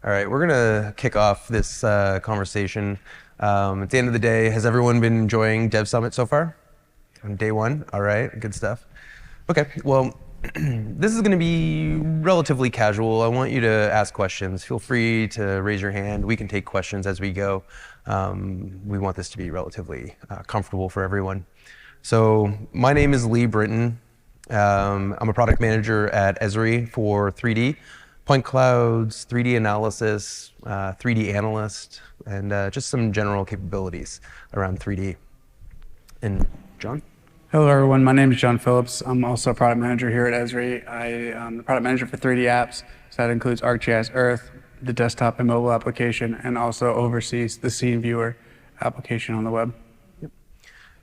All right, we're gonna kick off this conversation. At the end of the day, has everyone been enjoying Dev Summit so far? On day one, all right, good stuff. Okay, well, this is gonna be relatively casual. I want you to ask questions. Feel free to raise your hand. We can take questions as we go. We want this to be relatively comfortable for everyone. So my name is Lee Britton. I'm a product manager at Esri for 3D. Point clouds, 3D analysis, 3D analyst, and just some general capabilities around 3D. And John? Hello everyone, my name is John Phillips. I'm also a product manager here at Esri. I am the product manager for 3D apps, so that includes ArcGIS Earth, the desktop and mobile application, and also oversees the Scene Viewer application on the web. Yep.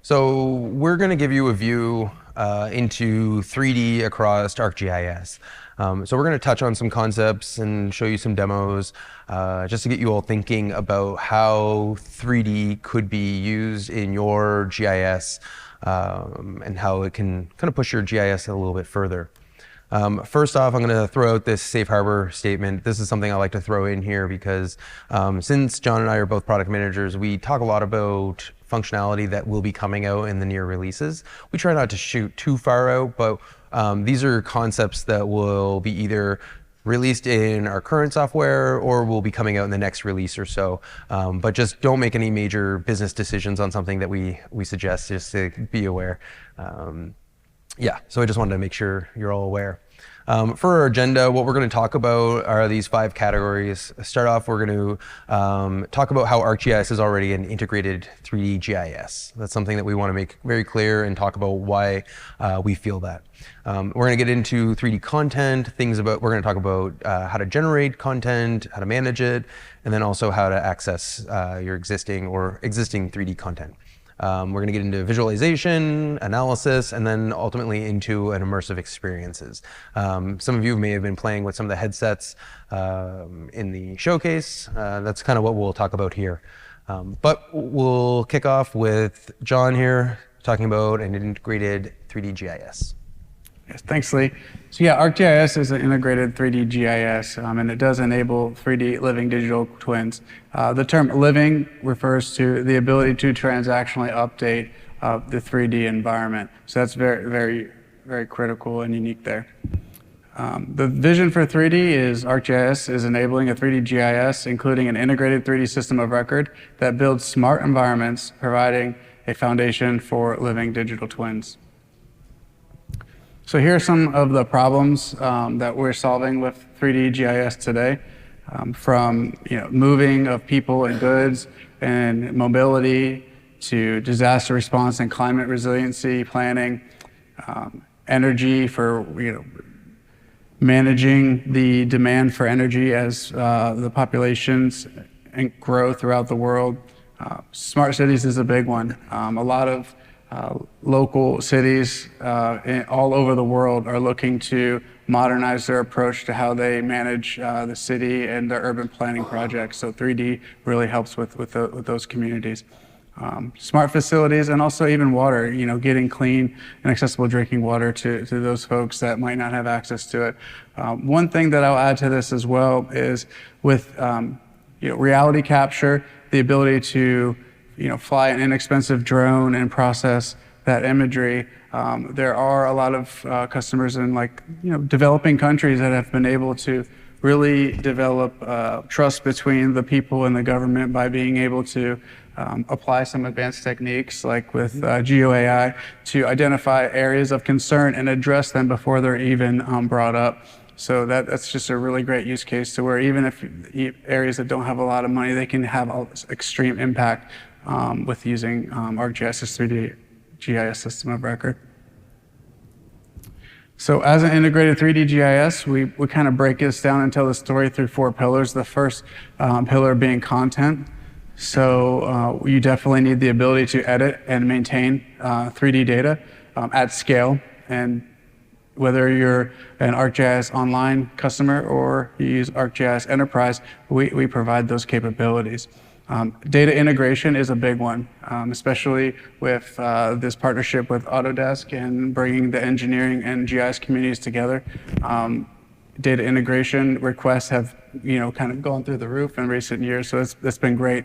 So we're going to give you a view into 3D across ArcGIS. So we're going to touch on some concepts and show you some demos just to get you all thinking about how 3D could be used in your GIS and how it can kind of push your GIS a little bit further. First off, I'm going to throw out this safe harbor statement. This is something I like to throw in here because since John and I are both product managers, we talk a lot about functionality that will be coming out in the near releases. We try not to shoot too far out, but these are concepts that will be either released in our current software or will be coming out in the next release or so. But just don't make any major business decisions on something that we suggest, just to be aware. Yeah, so I just wanted to make sure you're all aware. For our agenda, what we're going to talk about are these 5 categories. Start off, we're going to talk about how ArcGIS is already an integrated 3D GIS. That's something that we want to make very clear and talk about why we feel that. We're going to get into 3D content, we're going to talk about how to generate content, how to manage it, and then also how to access your existing 3D content. We're going to get into visualization, analysis, and then ultimately into an immersive experiences. Some of you may have been playing with some of the headsets in the showcase. That's kind of what we'll talk about here. But we'll kick off with John here talking about an integrated 3D GIS. Yes, thanks, Lee. So yeah, ArcGIS is an integrated 3D GIS, and it does enable 3D living digital twins. The term living refers to the ability to transactionally update the 3D environment. So that's very, very, very critical and unique there. The vision for 3D is ArcGIS is enabling a 3D GIS, including an integrated 3D system of record that builds smart environments, providing a foundation for living digital twins. So here are some of the problems that we're solving with 3D GIS today, from moving of people and goods and mobility to disaster response and climate resiliency planning, energy for managing the demand for energy as the populations grow throughout the world. Smart cities is a big one. A lot of local cities all over the world are looking to modernize their approach to how they manage the city and their urban planning projects. So 3D really helps with those communities. Smart facilities and also even water, getting clean and accessible drinking water to those folks that might not have access to it. One thing that I'll add to this as well is with reality capture, the ability to fly an inexpensive drone and process that imagery. There are a lot of customers in developing countries that have been able to really develop trust between the people and the government by being able to apply some advanced techniques like with GeoAI to identify areas of concern and address them before they're even brought up. So that's just a really great use case to where even if areas that don't have a lot of money, they can have extreme impact with using ArcGIS's 3D GIS system of record. So as an integrated 3D GIS, we kind of break this down and tell the story through 4 pillars. The first pillar being content. So you definitely need the ability to edit and maintain 3D data at scale. And whether you're an ArcGIS Online customer or you use ArcGIS Enterprise, we provide those capabilities. Data integration is a big one, especially with this partnership with Autodesk and bringing the engineering and GIS communities together. Data integration requests have, kind of gone through the roof in recent years, so it's been great.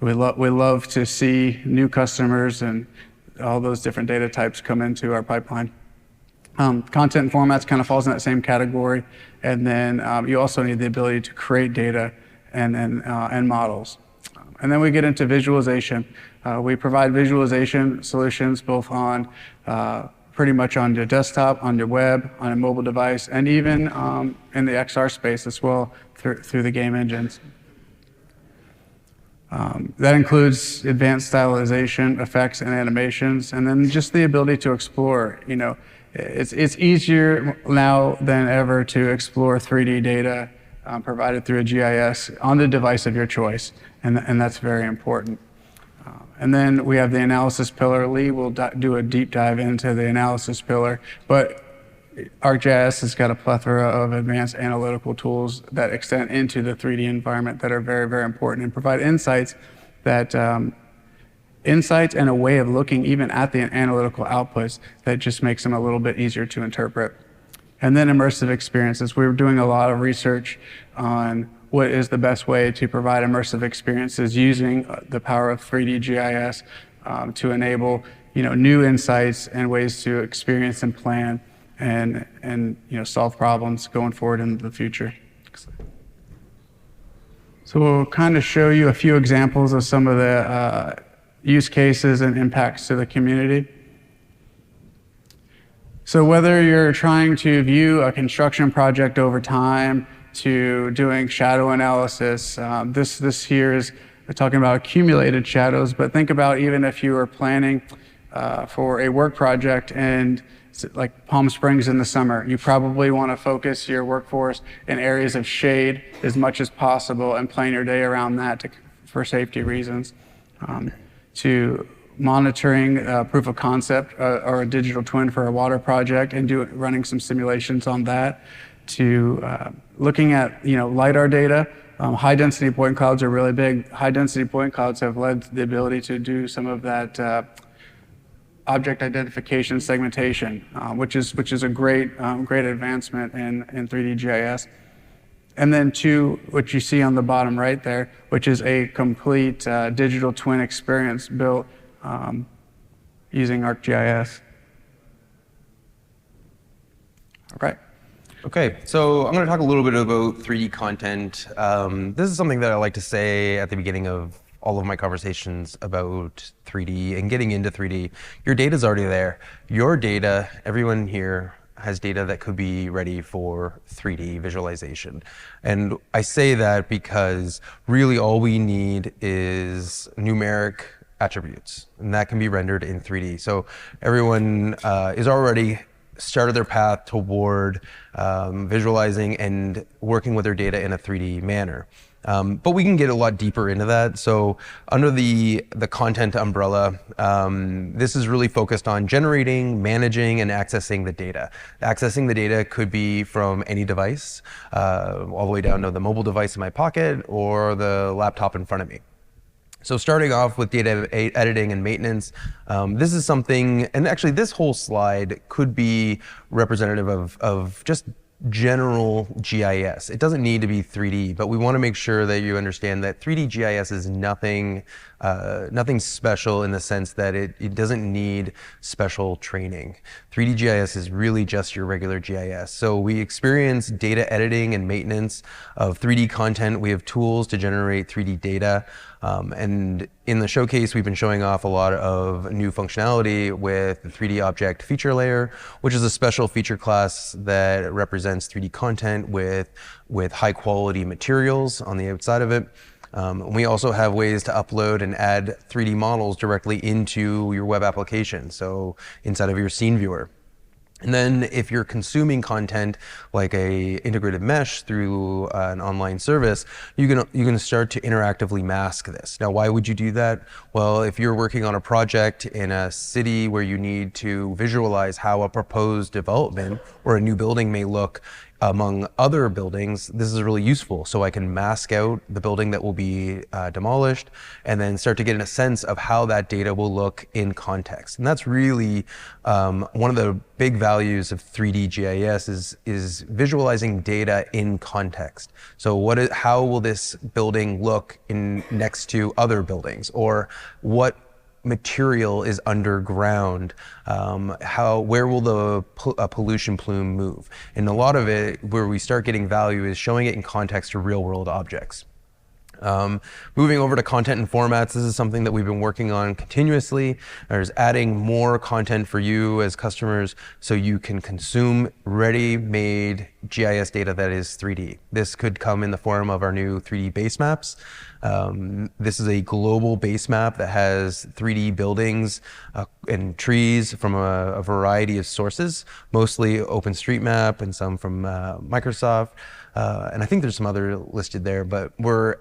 We love to see new customers and all those different data types come into our pipeline. Content and formats kind of falls in that same category, and then you also need the ability to create data and models. And then we get into visualization. We provide visualization solutions both on pretty much on your desktop, on your web, on a mobile device, and even in the XR space as well through the game engines. That includes advanced stylization, effects, and animations, and then just the ability to explore. It's easier now than ever to explore 3D data provided through a GIS on the device of your choice, and that's very important. And then we have the analysis pillar. Lee will do a deep dive into the analysis pillar, but ArcGIS has got a plethora of advanced analytical tools that extend into the 3D environment that are very, very important and provide insights insights and a way of looking even at the analytical outputs that just makes them a little bit easier to interpret. And then immersive experiences. We're doing a lot of research on what is the best way to provide immersive experiences using the power of 3D GIS to enable new insights and ways to experience and plan and solve problems going forward in the future. So we'll kind of show you a few examples of some of the use cases and impacts to the community. So whether you're trying to view a construction project over time to doing shadow analysis, this here is talking about accumulated shadows, but think about even if you were planning for a work project and like Palm Springs in the summer, you probably want to focus your workforce in areas of shade as much as possible and plan your day around that for safety reasons. To monitoring proof of concept or a digital twin for a water project and running some simulations on that, to looking at LiDAR data. High density point clouds are really big. High density point clouds have led to the ability to do some of that object identification segmentation, which is a great advancement in 3D GIS. And then what you see on the bottom right there, which is a complete digital twin experience built using ArcGIS. All right. Okay, so I'm going to talk a little bit about 3D content. This is something that I like to say at the beginning of all of my conversations about 3D and getting into 3D. Your data's already there. Your data, everyone here has data that could be ready for 3D visualization. And I say that because really all we need is numeric attributes, and that can be rendered in 3D. So everyone is already started their path toward visualizing and working with their data in a 3D manner. But we can get a lot deeper into that. So under the content umbrella, this is really focused on generating, managing, and accessing the data. Accessing the data could be from any device, all the way down to the mobile device in my pocket or the laptop in front of me. So starting off with data editing and maintenance, this is something, and actually this whole slide could be representative of just general GIS. It doesn't need to be 3D, but we want to make sure that you understand that 3D GIS is nothing special in the sense that it doesn't need special training. 3D GIS is really just your regular GIS. So we experience data editing and maintenance of 3D content. We have tools to generate 3D data. And in the showcase, we've been showing off a lot of new functionality with the 3D object feature layer, which is a special feature class that represents 3D content with high quality materials on the outside of it. We also have ways to upload and add 3D models directly into your web application, so inside of your scene viewer. And then if you're consuming content like a integrated mesh through an online service, you can start to interactively mask this. Now, why would you do that? Well, if you're working on a project in a city where you need to visualize how a proposed development or a new building may look among other buildings, this is really useful. So I can mask out the building that will be demolished and then start to get a sense of how that data will look in context. And that's really one of the big values of 3D GIS is visualizing data in context. So how will this building look next to other buildings, or what material is underground, where will the pollution plume move? And a lot of it, where we start getting value, is showing it in context to real world objects. Moving over to content and formats, this is something that we've been working on continuously. There's adding more content for you as customers so you can consume ready-made GIS data that is 3D. This could come in the form of our new 3D base maps. This is a global base map that has 3D buildings and trees from a variety of sources, mostly OpenStreetMap and some from Microsoft. And I think there's some other listed there, but we're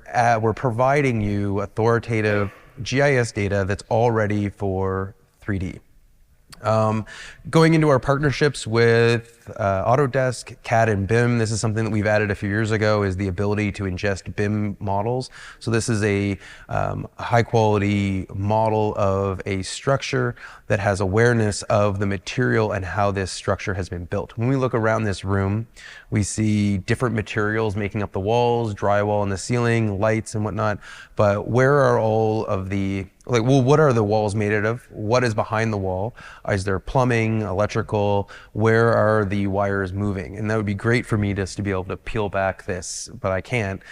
providing you authoritative GIS data that's all ready for 3D. Going into our partnerships with Autodesk, CAD, and BIM, this is something that we've added a few years ago, is the ability to ingest BIM models. So this is a high quality model of a structure that has awareness of the material and how this structure has been built. When we look around this room, we see different materials making up the walls, drywall in the ceiling, lights and whatnot, but where are all of what are the walls made out of? What is behind the wall? Is there plumbing, electrical? Where are the wires moving? And that would be great for me just to be able to peel back this, but I can't.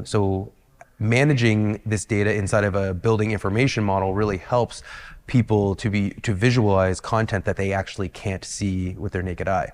So managing this data inside of a building information model really helps people to visualize content that they actually can't see with their naked eye.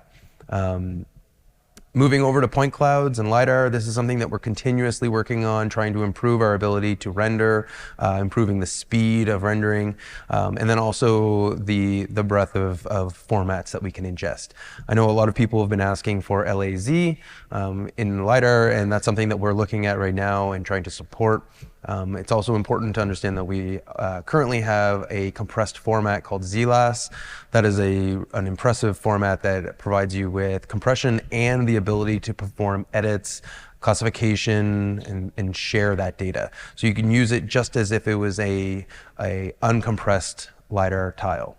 Moving over to point clouds and LiDAR, this is something that we're continuously working on, trying to improve our ability to render, improving the speed of rendering, and then also the breadth of formats that we can ingest. I know a lot of people have been asking for LAZ in LiDAR, and that's something that we're looking at right now and trying to support. It's also important to understand that we currently have a compressed format called ZLAS. That is an impressive format that provides you with compression and the ability to perform edits, classification, and share that data. So you can use it just as if it was a uncompressed LiDAR tile.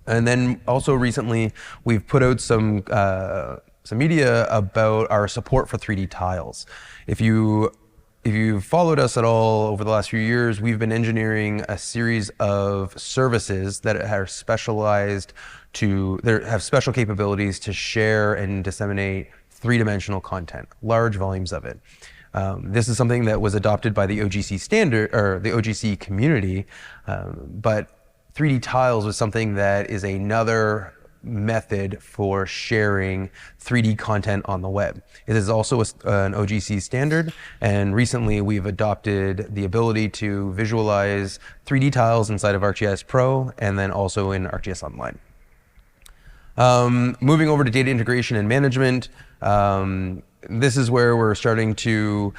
And then also recently, we've put out some media about our support for 3D tiles. If you've followed us at all over the last few years, we've been engineering a series of services that are specialized that have special capabilities to share and disseminate three-dimensional content, large volumes of it. This is something that was adopted by the OGC standard, or the OGC community, but 3D tiles was something that is another method for sharing 3D content on the web. It is also an OGC standard, and recently we've adopted the ability to visualize 3D tiles inside of ArcGIS Pro and then also in ArcGIS Online. Moving over to data integration and management, this is where we're starting to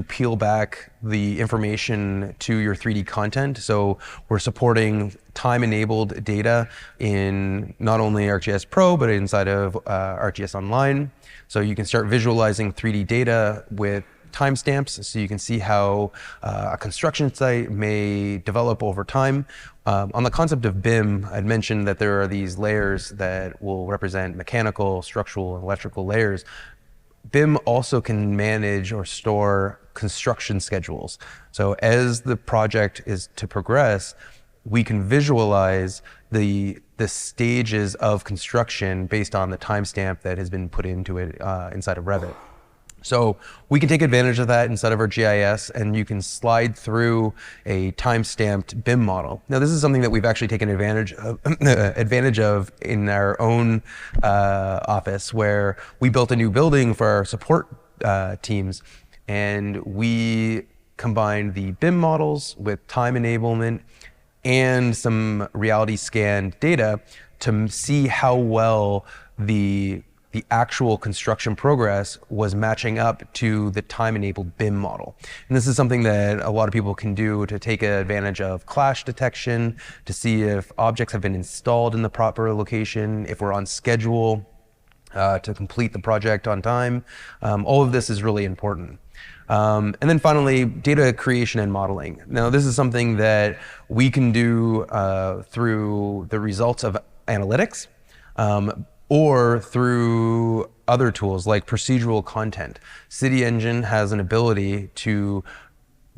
peel back the information to your 3D content. So we're supporting time-enabled data in not only ArcGIS Pro, but inside of ArcGIS Online. So you can start visualizing 3D data with timestamps, so you can see how a construction site may develop over time. On the concept of BIM, I'd mentioned that there are these layers that will represent mechanical, structural, and electrical layers. BIM also can manage or store construction schedules. So as the project is to progress, we can visualize the stages of construction based on the timestamp that has been put into it inside of Revit. So we can take advantage of that inside of our GIS, and you can slide through a time-stamped BIM model. Now, this is something that we've actually taken advantage of in our own office, where we built a new building for our support teams, and we combined the BIM models with time enablement and some reality scanned data to see how well the actual construction progress was matching up to the time-enabled BIM model. And this is something that a lot of people can do to take advantage of clash detection, to see if objects have been installed in the proper location, if we're on schedule. to complete the project on time. All of this is really important. And then finally, data creation and modeling. Now, this is something that we can do through the results of analytics or through other tools like procedural content. City Engine has an ability to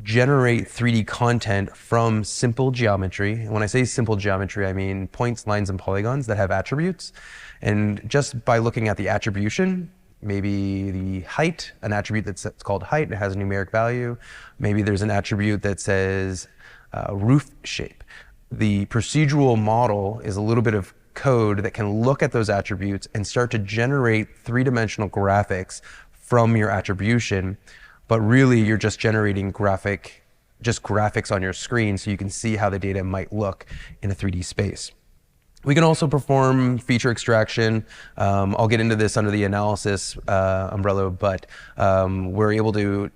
generate 3D content from simple geometry. And when I say simple geometry, I mean points, lines, and polygons that have attributes. And just by looking at the attribution, maybe the height, an attribute that's called height, it has a numeric value. Maybe there's an attribute that says roof shape. The procedural model is a little bit of code that can look at those attributes and start to generate three-dimensional graphics from your attribution. But really, you're just generating graphics on your screen so you can see how the data might look in a 3D space. We can also perform feature extraction. I'll get into this under the analysis umbrella, but we're able to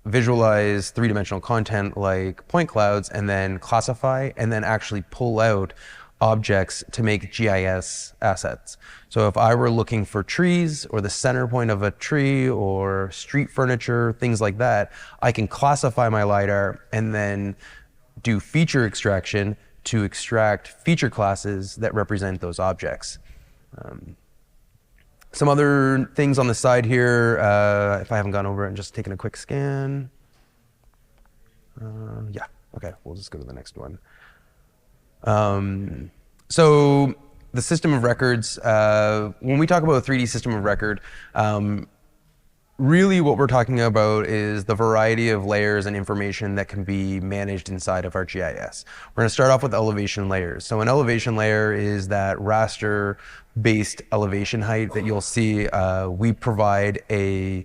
visualize three-dimensional content like point clouds and then classify and then actually pull out objects to make GIS assets. So if I were looking for trees or the center point of a tree or street furniture, things like that, I can classify my LiDAR and then do feature extraction to extract feature classes that represent those objects. Some other things on the side here, if I haven't gone over it and just taken a quick scan. Yeah, okay, we'll just go to the next one. So the system of records, when we talk about a 3D system of record, really what we're talking about is the variety of layers and information that can be managed inside of ArcGIS. We're going to start off with elevation layers. So an elevation layer is that raster-based elevation height that you'll see. We provide a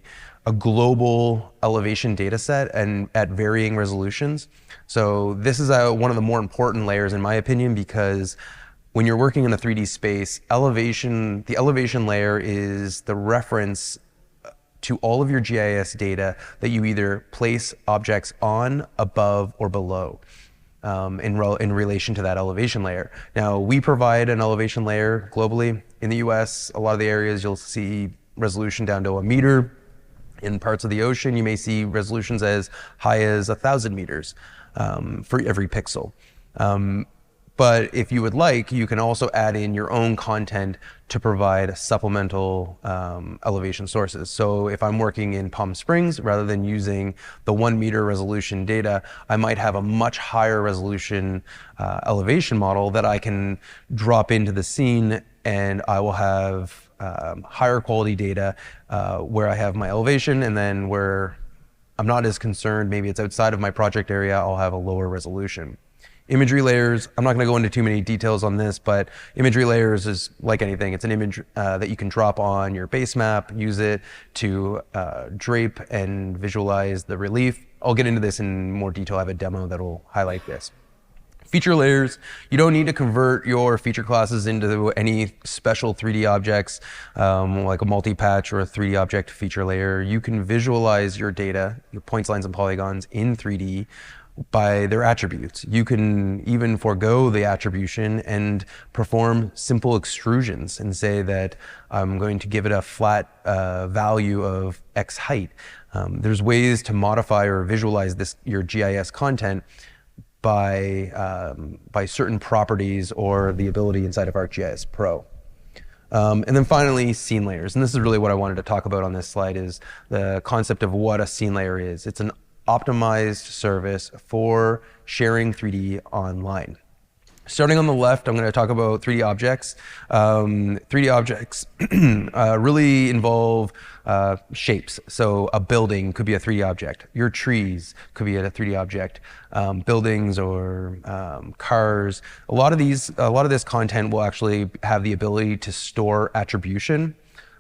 global elevation data set and at varying resolutions. So this is one of the more important layers in my opinion, because when you're working in a 3D space, the elevation layer is the reference to all of your GIS data that you either place objects on, above, or below in relation to that elevation layer. Now, we provide an elevation layer globally. In the US, a lot of the areas you'll see resolution down to 1 meter. In parts of the ocean, you may see resolutions as high as 1,000 meters for every pixel. But if you would like, you can also add in your own content to provide supplemental elevation sources. So if I'm working in Palm Springs, rather than using the 1 meter resolution data, I might have a much higher resolution elevation model that I can drop into the scene, and I will have higher quality data where I have my elevation, and then where I'm not as concerned, maybe it's outside of my project area, I'll have a lower resolution. Imagery layers, I'm not going to go into too many details on this, but imagery layers is like anything. It's an image that you can drop on your base map, use it to drape and visualize the relief. I'll get into this in more detail. I have a demo that will highlight this. Feature layers, you don't need to convert your feature classes into any special 3D objects like a multi-patch or a 3D object feature layer. You can visualize your data, your points, lines, and polygons in 3D by their attributes. You can even forego the attribution and perform simple extrusions and say that I'm going to give it a flat value of X height. There's ways to modify or visualize your GIS content by certain properties or the ability inside of ArcGIS Pro. And then finally, scene layers. And this is really what I wanted to talk about on this slide, is the concept of what a scene layer is. It's an optimized service for sharing 3D online. Starting on the left, I'm going to talk about 3D objects. 3D objects really involve shapes. So a building could be a 3D object. Your trees could be a 3D object. Buildings or cars. A lot of this content will actually have the ability to store attribution.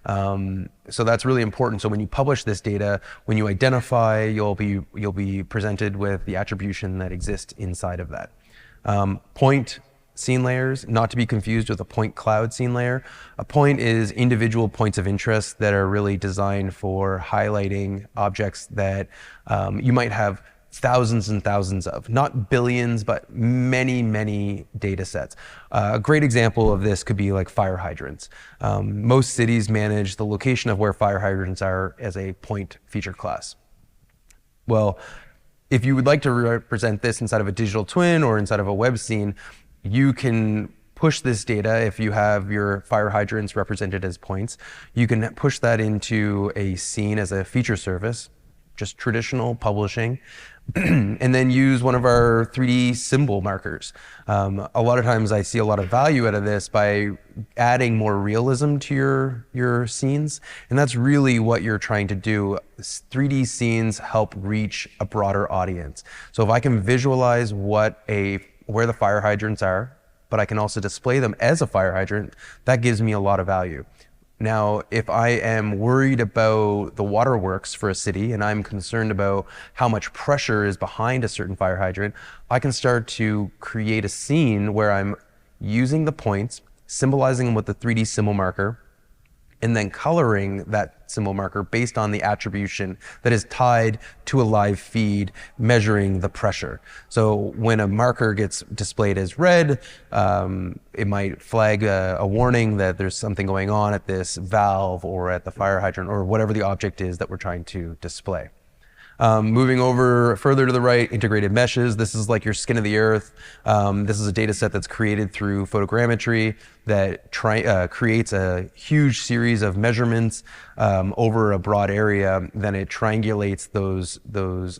So that's really important. So when you publish this data, when you identify, you'll be presented with the attribution that exists inside of that. Point scene layers, not to be confused with a point cloud scene layer. A point is individual points of interest that are really designed for highlighting objects that you might have thousands and thousands of, not billions, but many, many data sets. A great example of this could be like fire hydrants. Most cities manage the location of where fire hydrants are as a point feature class. Well, if you would like to represent this inside of a digital twin or inside of a web scene, you can push this data. If you have your fire hydrants represented as points, you can push that into a scene as a feature service, just traditional publishing, and then use one of our 3D symbol markers. A lot of times I see a lot of value out of this by adding more realism to your scenes, and that's really what you're trying to do. 3D scenes help reach a broader audience. So if I can visualize where the fire hydrants are, but I can also display them as a fire hydrant, that gives me a lot of value. Now, if I am worried about the waterworks for a city and I'm concerned about how much pressure is behind a certain fire hydrant, I can start to create a scene where I'm using the points, symbolizing them with the 3D symbol marker, and then coloring that symbol marker based on the attribution that is tied to a live feed measuring the pressure. So when a marker gets displayed as red, it might flag a warning that there's something going on at this valve or at the fire hydrant or whatever the object is that we're trying to display. Moving over further to the right, integrated meshes. This is like your skin of the earth. This is a data set that's created through photogrammetry that creates a huge series of measurements over a broad area. Then it triangulates those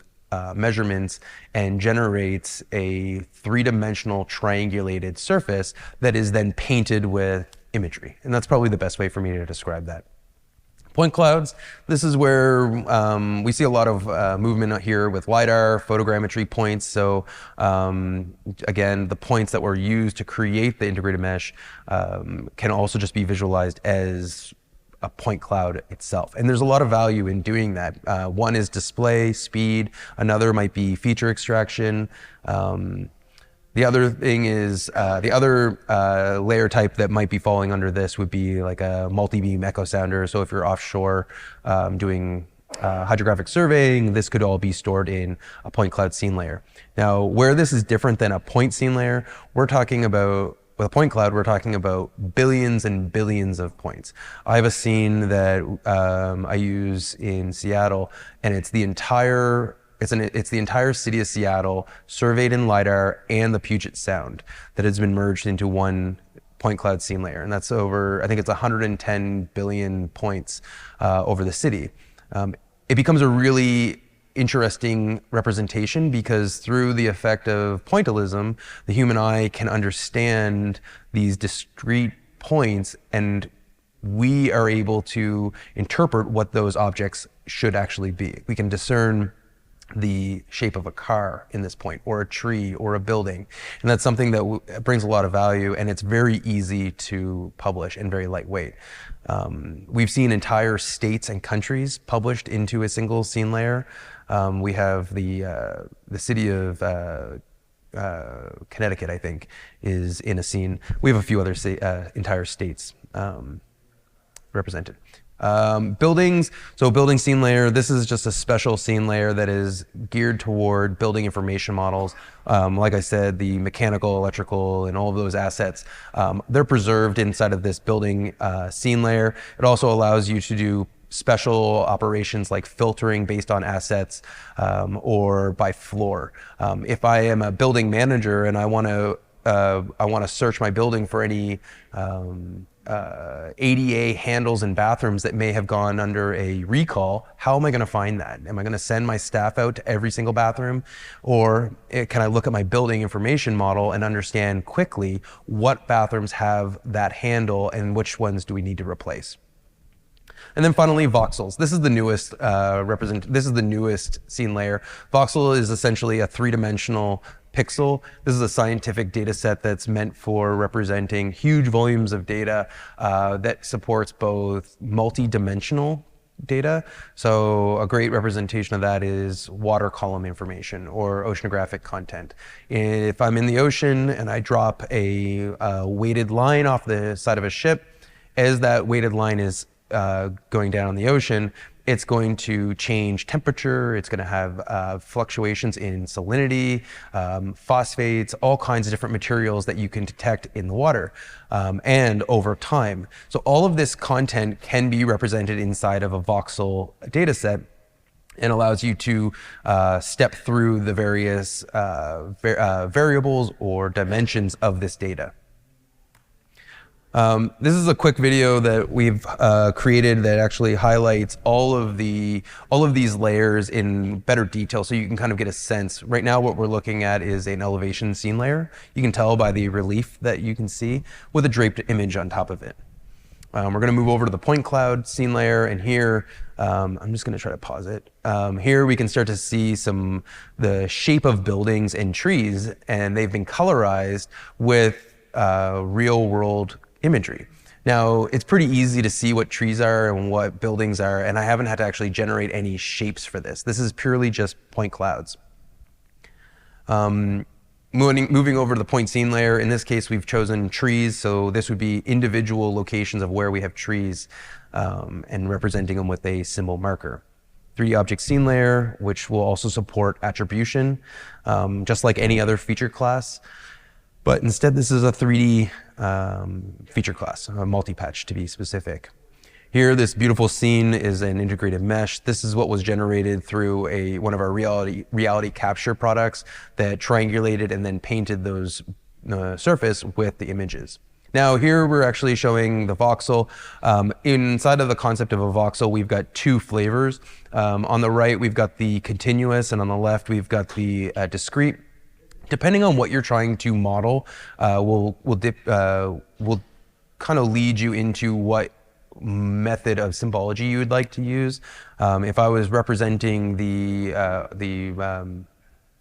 measurements and generates a three-dimensional triangulated surface that is then painted with imagery. And that's probably the best way for me to describe that. Point clouds, this is where we see a lot of movement here with LiDAR, photogrammetry points. So again, the points that were used to create the integrated mesh can also just be visualized as a point cloud itself. And there's a lot of value in doing that. One is display, speed. Another might be feature extraction. The other thing is, the other layer type that might be falling under this would be like a multi-beam echo sounder. So if you're offshore doing hydrographic surveying, this could all be stored in a point cloud scene layer. Now, where this is different than a point scene layer, we're talking about, with a point cloud, we're talking about billions and billions of points. I have a scene that I use in Seattle, and it's the entire city of Seattle surveyed in LiDAR and the Puget Sound that has been merged into one point cloud scene layer. And that's over, I think it's 110 billion points over the city. It becomes a really interesting representation because through the effect of pointillism, the human eye can understand these discrete points, and we are able to interpret what those objects should actually be. We can discern the shape of a car in this point, or a tree, or a building. And that's something that brings a lot of value, and it's very easy to publish and very lightweight. We've seen entire states and countries published into a single scene layer. We have the city of Connecticut, I think, is in a scene. We have a few other entire states represented. Buildings, so building scene layer, this is just a special scene layer that is geared toward building information models. Like I said, the mechanical, electrical, and all of those assets, they're preserved inside of this building scene layer. It also allows you to do special operations like filtering based on assets or by floor. If I am a building manager and I want to search my building for any ADA handles and bathrooms that may have gone under a recall, how am I going to find that? Am I going to send my staff out to every single bathroom? Or can I look at my building information model and understand quickly what bathrooms have that handle and which ones do we need to replace? And then finally, voxels. This is the newest This is the newest scene layer. Voxel is essentially a three-dimensional pixel. This is a scientific data set that's meant for representing huge volumes of data that supports both multi-dimensional data. So a great representation of that is water column information or oceanographic content. If I'm in the ocean and I drop a weighted line off the side of a ship, as that weighted line is going down in the ocean, It's going to change temperature. It's going to have fluctuations in salinity, phosphates, all kinds of different materials that you can detect in the water and over time. So all of this content can be represented inside of a voxel data set and allows you to step through the various variables or dimensions of this data. This is a quick video that we've created that actually highlights all of these layers in better detail, so you can kind of get a sense. Right now what we're looking at is an elevation scene layer. You can tell by the relief that you can see with a draped image on top of it. We're going to move over to the point cloud scene layer, and here I'm just going to try to pause it. Here we can start to see the shape of buildings and trees, and they've been colorized with real world imagery. Now, it's pretty easy to see what trees are and what buildings are, and I haven't had to actually generate any shapes for this. This is purely just point clouds. Moving over to the point scene layer, in this case we've chosen trees, so this would be individual locations of where we have trees and representing them with a symbol marker. 3D object scene layer, which will also support attribution, just like any other feature class. But instead, this is a 3D feature class, a multi-patch to be specific. Here, this beautiful scene is an integrated mesh. This is what was generated through one of our reality capture products that triangulated and then painted those surface with the images. Now here we're actually showing the voxel. Inside of the concept of a voxel, we've got two flavors. On the right, we've got the continuous, and on the left, we've got the discrete. Depending on what you're trying to model, will kind of lead you into what method of symbology you would like to use. If I was representing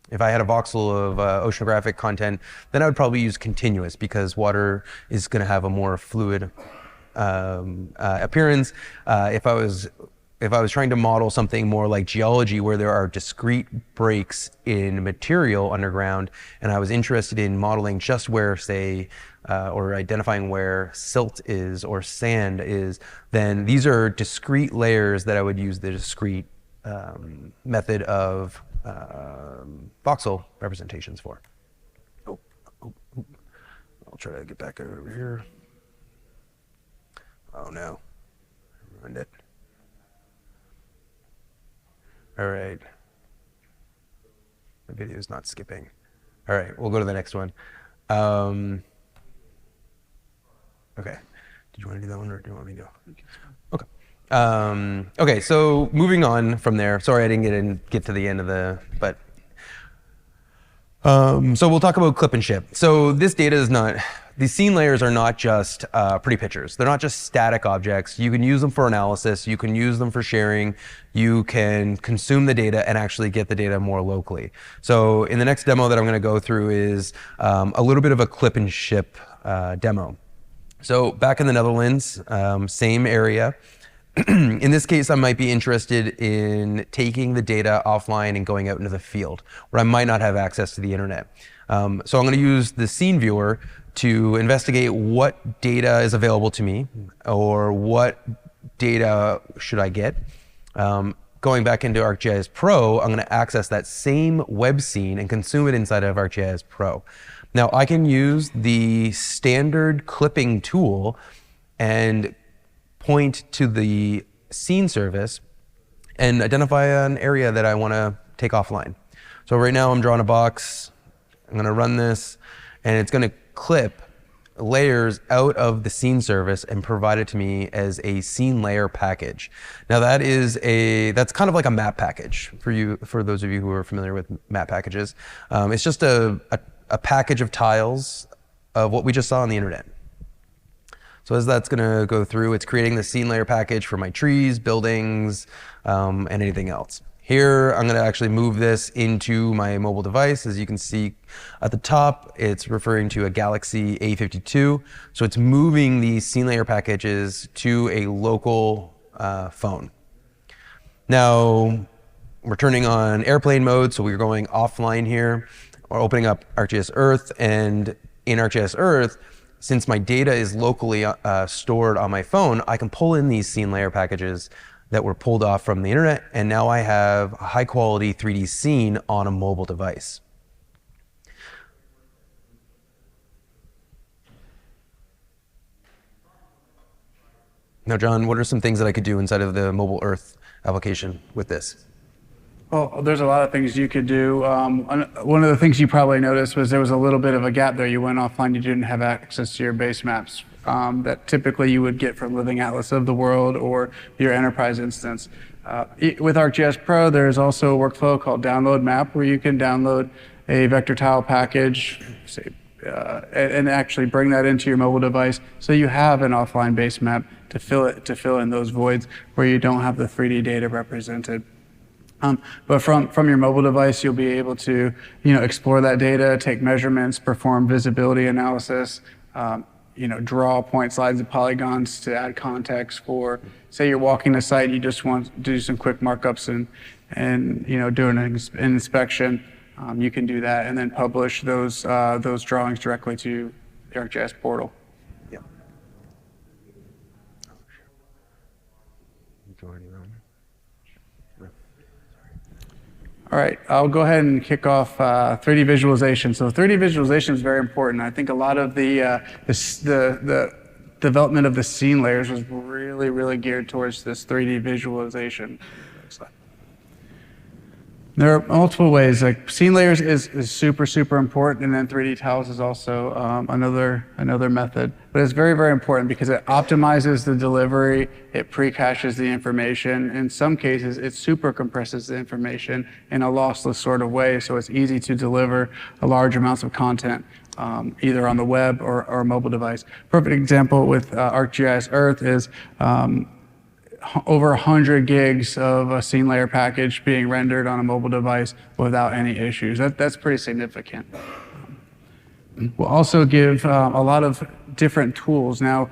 if I had a voxel of oceanographic content, then I would probably use continuous, because water is going to have a more fluid appearance. If I was trying to model something more like geology, where there are discrete breaks in material underground, and I was interested in modeling just where, say, or identifying where silt is or sand is, then these are discrete layers that I would use the discrete method of voxel representations for. I'll try to get back over here. Oh no, I ruined it. All right. The video is not skipping. All right, we'll go to the next one. Okay. Did you want to do that one, or do you want me to go? Okay. Okay, so moving on from there. Sorry I didn't get to the end of but so we'll talk about clip and ship. So this data is not, these scene layers are not just pretty pictures. They're not just static objects. You can use them for analysis. You can use them for sharing. You can consume the data and actually get the data more locally. So in the next demo that I'm going to go through is a little bit of a clip and ship demo. So back in the Netherlands, same area. In this case, I might be interested in taking the data offline and going out into the field, where I might not have access to the internet. So I'm going to use the scene viewer to investigate what data is available to me, or what data should I get. Going back into ArcGIS Pro, I'm going to access that same web scene and consume it inside of ArcGIS Pro. Now I can use the standard clipping tool and point to the scene service and identify an area that I want to take offline. So right now I'm drawing a box. I'm going to run this, and it's going to clip layers out of the scene service and provide it to me as a scene layer package. Now that's kind of like a map package for those of you who are familiar with map packages. It's just a package of tiles of what we just saw on the internet. So as that's going to go through, it's creating the scene layer package for my trees, buildings, and anything else. Here, I'm going to actually move this into my mobile device. As you can see at the top, it's referring to a Galaxy A52. So it's moving these scene layer packages to a local phone. Now, we're turning on airplane mode, so we're going offline here. We're opening up ArcGIS Earth, and in ArcGIS Earth, since my data is locally stored on my phone, I can pull in these scene layer packages that were pulled off from the internet, and now I have a high quality 3D scene on a mobile device. Now, John, what are some things that I could do inside of the mobile Earth application with this? Well, there's a lot of things you could do. One of the things you probably noticed was there was a little bit of a gap there. You went offline, you didn't have access to your base maps that typically you would get from Living Atlas of the World or your Enterprise instance. With ArcGIS Pro, there's also a workflow called Download Map, where you can download a vector tile package, and actually bring that into your mobile device, so you have an offline base map to fill in those voids where you don't have the 3D data represented. But from your mobile device, you'll be able to explore that data, take measurements, perform visibility analysis, draw point slides and polygons to add context for, say you're walking a site, you just want to do some quick markups and do an inspection. You can do that and then publish those drawings directly to the ArcGIS portal. Yeah. All right, I'll go ahead and kick off 3D visualization. So 3D visualization is very important. I think a lot of the development of the scene layers was really geared towards this 3D visualization. There are multiple ways. Like scene layers is super important, and then 3D tiles is also another method. But it's very important because it optimizes the delivery, it pre-caches the information. In some cases, it super compresses the information in a lossless sort of way, so it's easy to deliver large amounts of content, either on the web or a mobile device. Perfect example with ArcGIS Earth is over 100 gigs of a scene layer package being rendered on a mobile device without any issues. That's pretty significant. We'll also give a lot of different tools. Now,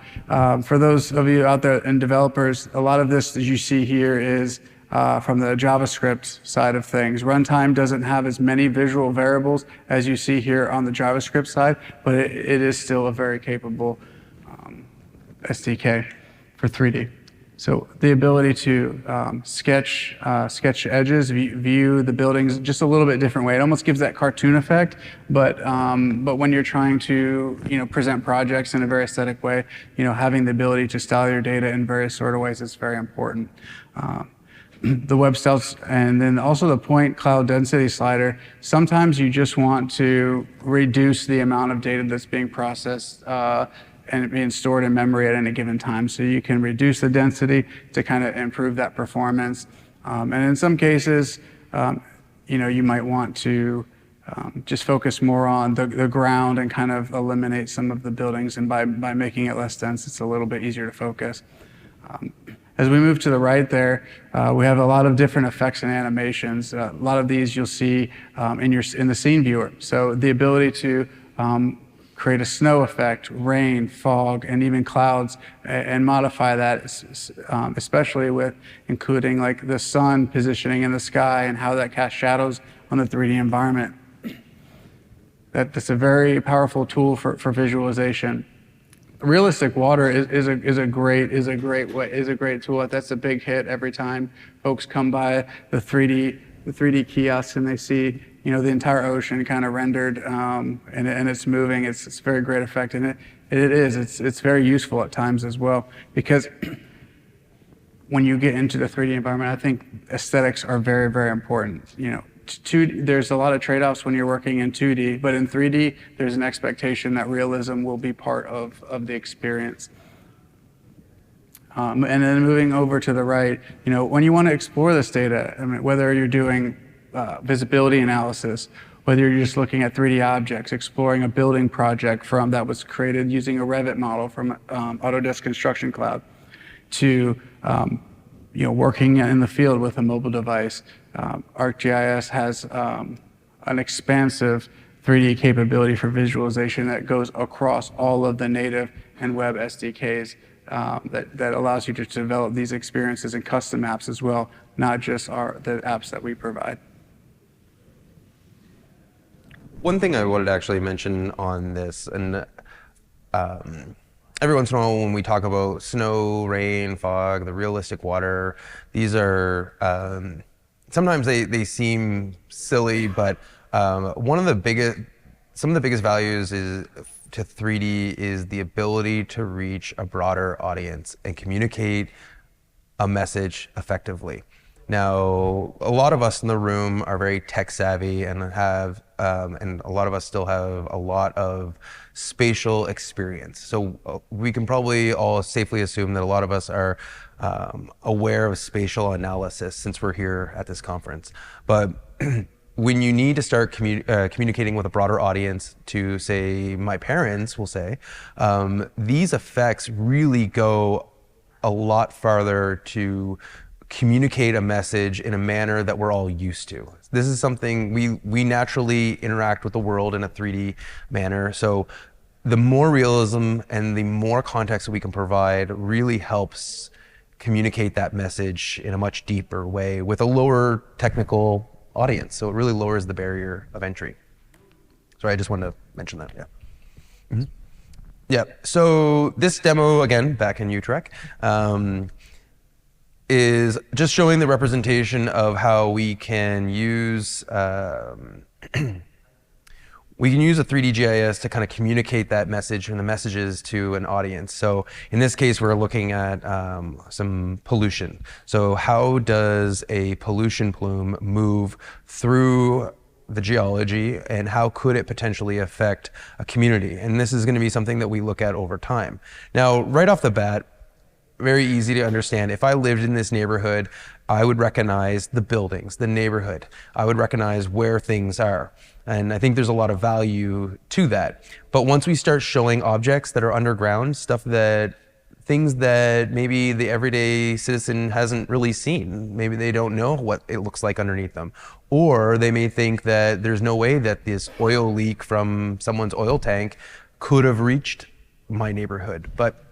for those of you out there and developers, a lot of this that you see here is from the JavaScript side of things. Runtime doesn't have as many visual variables as you see here on the JavaScript side, but it is still a very capable SDK for 3D. So the ability to sketch edges, view the buildings just a little bit different way. It almost gives that cartoon effect, but when you're trying to present projects in a very aesthetic way, having the ability to style your data in various sort of ways is very important. The web styles, and then also the point cloud density slider. Sometimes you just want to reduce the amount of data that's being processed and being stored in memory at any given time. So you can reduce the density to kind of improve that performance. And in some cases, you might want to just focus more on the ground and kind of eliminate some of the buildings. And by making it less dense, it's a little bit easier to focus. As we move to the right there, we have a lot of different effects and animations. A lot of these you'll see in the scene viewer. So the ability to create a snow effect, rain, fog, and even clouds, and modify that, especially with including like the sun positioning in the sky and how that casts shadows on the 3D environment. That's a very powerful tool for visualization. Realistic water is a great tool. That's a big hit every time folks come by the 3D kiosks and they see the entire ocean kind of rendered, and it's moving. It's a very great effect, and it's very useful at times as well, because when you get into the 3D environment, I think aesthetics are very important. There's a lot of trade-offs when you're working in 2D, but in 3D, there's an expectation that realism will be part of the experience. And then moving over to the right, when you want to explore this data, whether you're doing visibility analysis, whether you're just looking at 3D objects, exploring a building project that was created using a Revit model from Autodesk Construction Cloud, to working in the field with a mobile device. ArcGIS has an expansive 3D capability for visualization that goes across all of the native and web SDKs that allows you to develop these experiences in custom apps as well, not just the apps that we provide. One thing I wanted to actually mention on this, and every once in a while when we talk about snow, rain, fog, the realistic water, these are sometimes they seem silly, but some of the biggest values is to 3D is the ability to reach a broader audience and communicate a message effectively. Now, a lot of us in the room are very tech savvy and and a lot of us still have a lot of spatial experience. So we can probably all safely assume that a lot of us are aware of spatial analysis since we're here at this conference. But when you need to start communicating with a broader audience to, say, my parents, will say, these effects really go a lot farther to communicate a message in a manner that we're all used to. This is something we naturally interact with the world in a 3D manner. So the more realism and the more context that we can provide really helps communicate that message in a much deeper way with a lower technical audience. So it really lowers the barrier of entry. Sorry, I just wanted to mention that, yeah. Mm-hmm. Yeah, so this demo, again, back in Utrecht, is just showing the representation of how we can use we can use a 3D GIS to kind of communicate that message and the messages to an audience. So in this case, we're looking at some pollution. So how does a pollution plume move through the geology and how could it potentially affect a community? And this is going to be something that we look at over time. Now, right off the bat, very easy to understand. If I lived in this neighborhood, I would recognize the buildings, the neighborhood. I would recognize where things are. And I think there's a lot of value to that. But once we start showing objects that are underground, things that maybe the everyday citizen hasn't really seen, maybe they don't know what it looks like underneath them. Or they may think that there's no way that this oil leak from someone's oil tank could have reached my neighborhood. But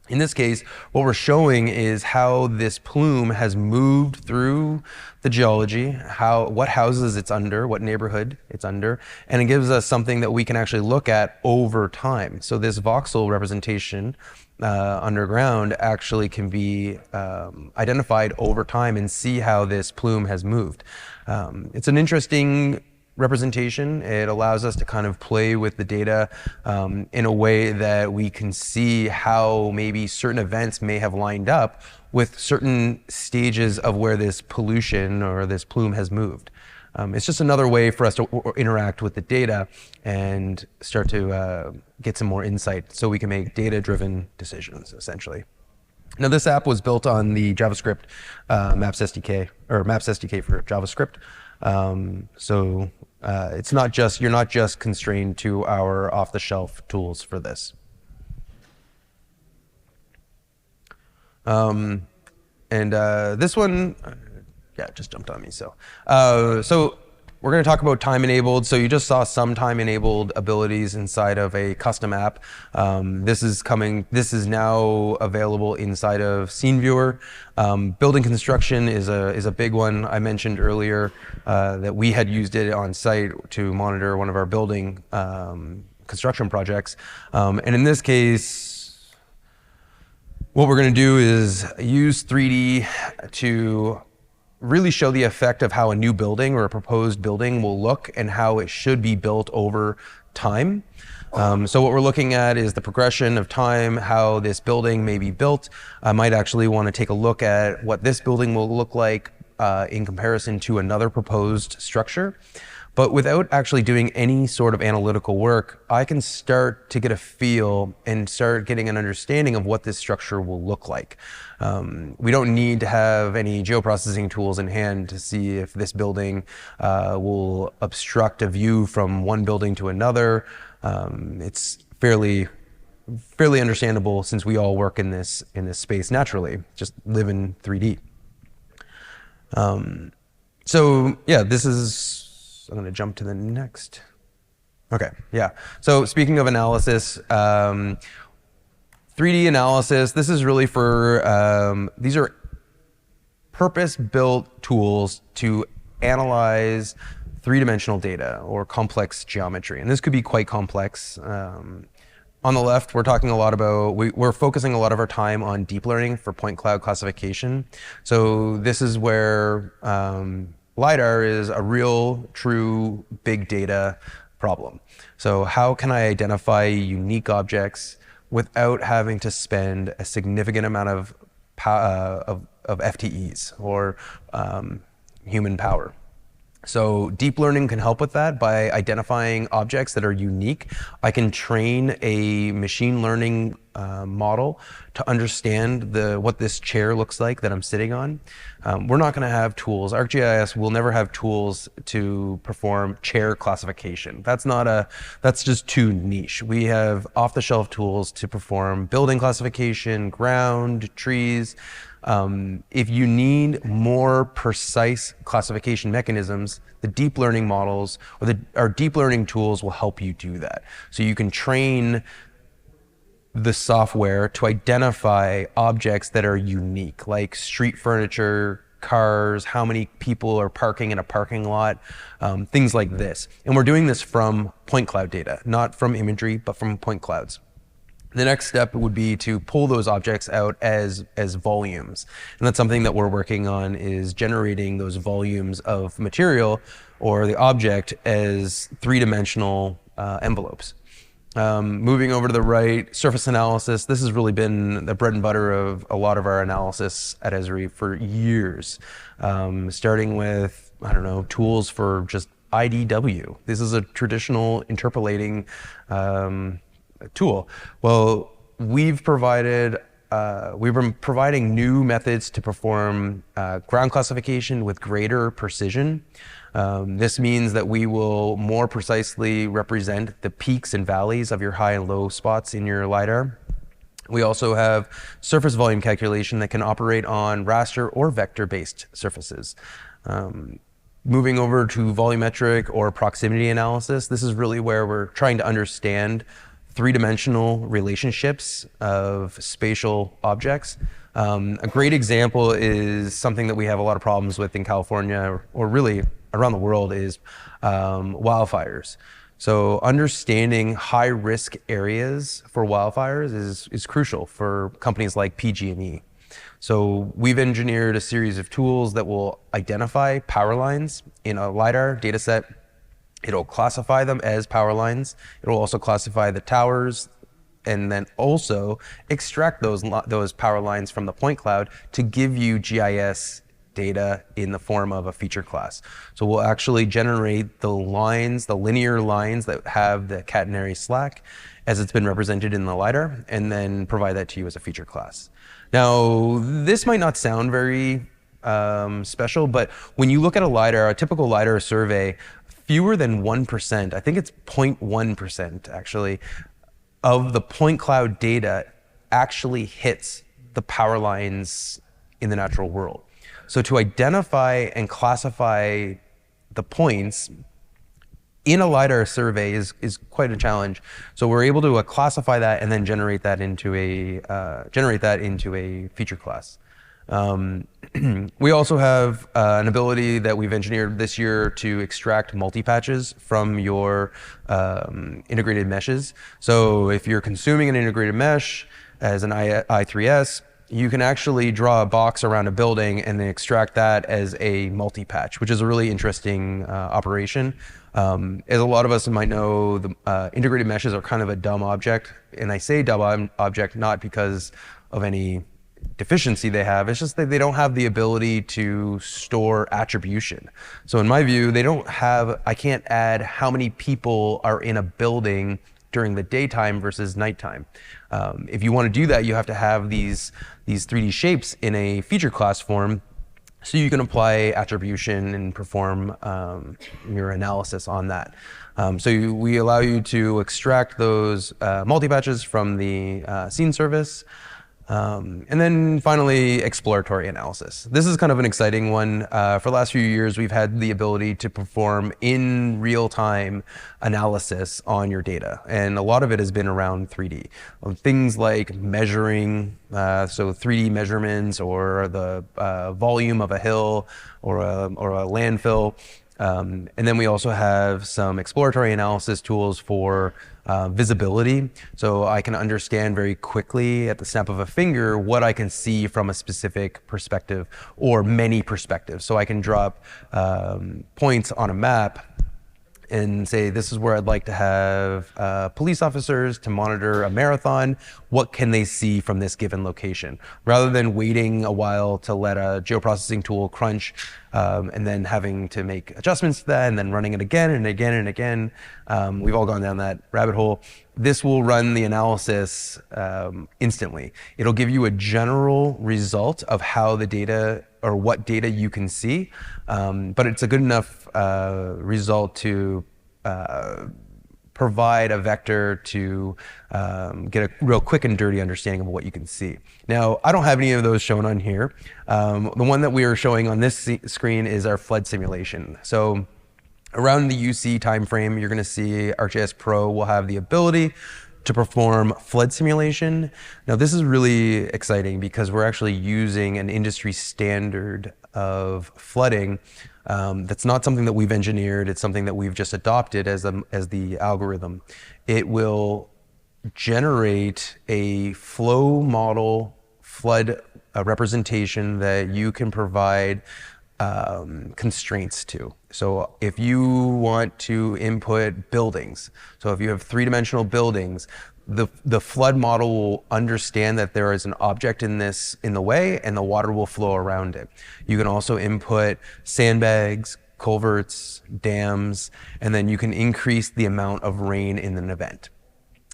in this case, what we're showing is how this plume has moved through the geology, what houses it's under, what neighborhood it's under, and it gives us something that we can actually look at over time. So this voxel representation underground actually can be identified over time and see how this plume has moved. It's an interesting representation. It allows us to kind of play with the data in a way that we can see how maybe certain events may have lined up with certain stages of where this pollution or this plume has moved. It's just another way for us to interact with the data and start to get some more insight so we can make data-driven decisions, essentially. Now, this app was built on the JavaScript Maps SDK, or Maps SDK for JavaScript. It's not just, you're not just constrained to our off-the-shelf tools for this. This one, yeah, it just jumped on me. So we're going to talk about time-enabled. So you just saw some time-enabled abilities inside of a custom app. This is now available inside of Scene Viewer. Building construction is a big one. I mentioned earlier that we had used it on site to monitor one of our building construction projects. And in this case, what we're going to do is use 3D to really show the effect of how a new building or a proposed building will look and how it should be built over time. So what we're looking at is the progression of time, how this building may be built. I might actually want to take a look at what this building will look like in comparison to another proposed structure. But without actually doing any sort of analytical work, I can start to get a feel and start getting an understanding of what this structure will look like. We don't need to have any geoprocessing tools in hand to see if this building will obstruct a view from one building to another. It's fairly understandable since we all work in this space naturally, just live in 3D. So yeah, this is, I'm going to jump to the next. Okay, yeah. So speaking of analysis, 3D analysis, this is really for, these are purpose-built tools to analyze three-dimensional data or complex geometry. And this could be quite complex. On the left, we're talking a lot about, we're focusing a lot of our time on deep learning for point cloud classification. So this is where LiDAR is a real, true big data problem. So how can I identify unique objects without having to spend a significant amount of FTEs or human power? So deep learning can help with that by identifying objects that are unique. I can train a machine learning model to understand what this chair looks like that I'm sitting on. We're not going to have tools. ArcGIS will never have tools to perform chair classification. That's just too niche. We have off-the-shelf tools to perform building classification, ground, trees. If you need more precise classification mechanisms, the deep learning models or our deep learning tools will help you do that. So you can train the software to identify objects that are unique, like street furniture, cars, how many people are parking in a parking lot, things like this. And we're doing this from point cloud data, not from imagery, but from point clouds. The next step would be to pull those objects out as volumes. And that's something that we're working on, is generating those volumes of material or the object as three-dimensional envelopes. Moving over to the right, surface analysis. This has really been the bread and butter of a lot of our analysis at Esri for years. Starting with, I don't know, tools for just IDW. This is a traditional interpolating tool. Well, we've been providing new methods to perform ground classification with greater precision. This means that we will more precisely represent the peaks and valleys of your high and low spots in your LiDAR. We also have surface volume calculation that can operate on raster or vector-based surfaces. Moving over to volumetric or proximity analysis, this is really where we're trying to understand three-dimensional relationships of spatial objects. A great example is something that we have a lot of problems with in California, or really around the world, is wildfires. So understanding high-risk areas for wildfires is crucial for companies like PG&E. So we've engineered a series of tools that will identify power lines in a LiDAR dataset. It'll classify them as power lines. It'll also classify the towers, and then also extract those power lines from the point cloud to give you GIS data in the form of a feature class. So we'll actually generate the lines, the linear lines that have the catenary slack as it's been represented in the LiDAR, and then provide that to you as a feature class. Now, this might not sound very special, but when you look at a LiDAR, a typical LiDAR survey, fewer than 1%, I think it's 0.1% actually, of the point cloud data actually hits the power lines in the natural world. So to identify and classify the points in a LiDAR survey is quite a challenge. So we're able to classify that and then generate that into a feature class. We also have an ability that we've engineered this year to extract multi-patches from your integrated meshes. So if you're consuming an integrated mesh as an I3S, you can actually draw a box around a building and then extract that as a multi-patch, which is a really interesting operation. As a lot of us might know, the integrated meshes are kind of a dumb object. And I say dumb object not because of any deficiency they have, it's just that they don't have the ability to store attribution. So in my view, I can't add how many people are in a building during the daytime versus nighttime. If you want to do that, you have to have these 3D shapes in a feature class form, so you can apply attribution and perform your analysis on that. We allow you to extract those multi-patches from the scene service. And then finally, exploratory analysis. This is kind of an exciting one. For the last few years, we've had the ability to perform in real-time analysis on your data. And a lot of it has been around 3D. Things like measuring, so 3D measurements, or the volume of a hill or a landfill. And then we also have some exploratory analysis tools for visibility. So I can understand very quickly at the snap of a finger what I can see from a specific perspective or many perspectives. So I can drop points on a map and say, this is where I'd like to have police officers to monitor a marathon. What can they see from this given location? Rather than waiting a while to let a geoprocessing tool crunch and then having to make adjustments to that and then running it again and again and again. We've all gone down that rabbit hole. This will run the analysis instantly. It'll give you a general result of how the data or what data you can see, but it's a good enough result to provide a vector to get a real quick and dirty understanding of what you can see. Now, I don't have any of those shown on here. The one that we are showing on this screen is our flood simulation. So around the UC timeframe, you're gonna see ArcGIS Pro will have the ability to perform flood simulation. Now, this is really exciting because we're actually using an industry standard of flooding. That's not something that we've engineered. It's something that we've just adopted as the algorithm. It will generate a flow model flood representation that you can provide constraints to. So if you want to input buildings, so if you have three-dimensional buildings, the flood model will understand that there is an object in the way and the water will flow around it. You can also input sandbags, culverts, dams, and then you can increase the amount of rain in an event.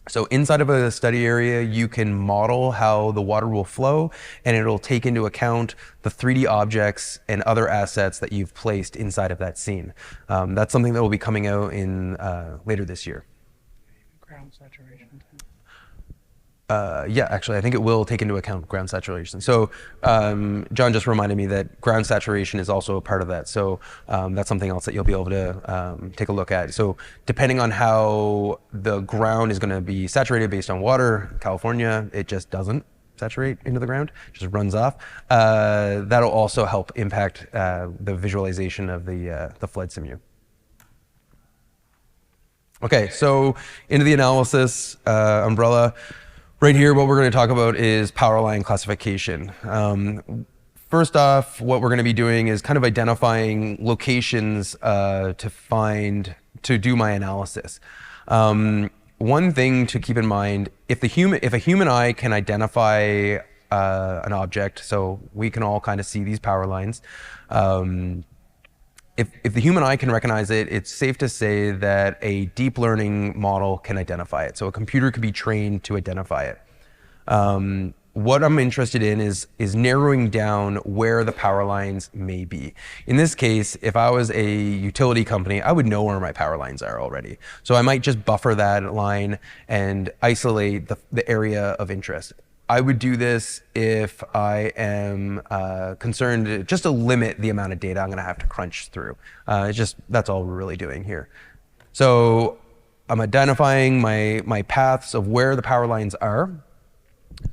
So inside of a study area, you can model how the water will flow, and it'll take into account the 3D objects and other assets that you've placed inside of that scene. That's something that will be coming out in later this year. Ground saturation. Yeah, actually, I think it will take into account ground saturation. So John just reminded me that ground saturation is also a part of that. So that's something else that you'll be able to take a look at. So depending on how the ground is going to be saturated based on water, California, it just doesn't saturate into the ground, it just runs off. That'll also help impact the visualization of the flood simu. Okay, so into the analysis umbrella. Right here, what we're going to talk about is power line classification. First off, what we're going to be doing is kind of identifying locations to do my analysis. One thing to keep in mind, if a human eye can identify an object, so we can all kind of see these power lines, if the human eye can recognize it, it's safe to say that a deep learning model can identify it. So a computer could be trained to identify it. What I'm interested in is narrowing down where the power lines may be. In this case, if I was a utility company, I would know where my power lines are already. So I might just buffer that line and isolate the area of interest. I would do this if I am concerned just to limit the amount of data I'm going to have to crunch through. That's all we're really doing here. So I'm identifying my paths of where the power lines are.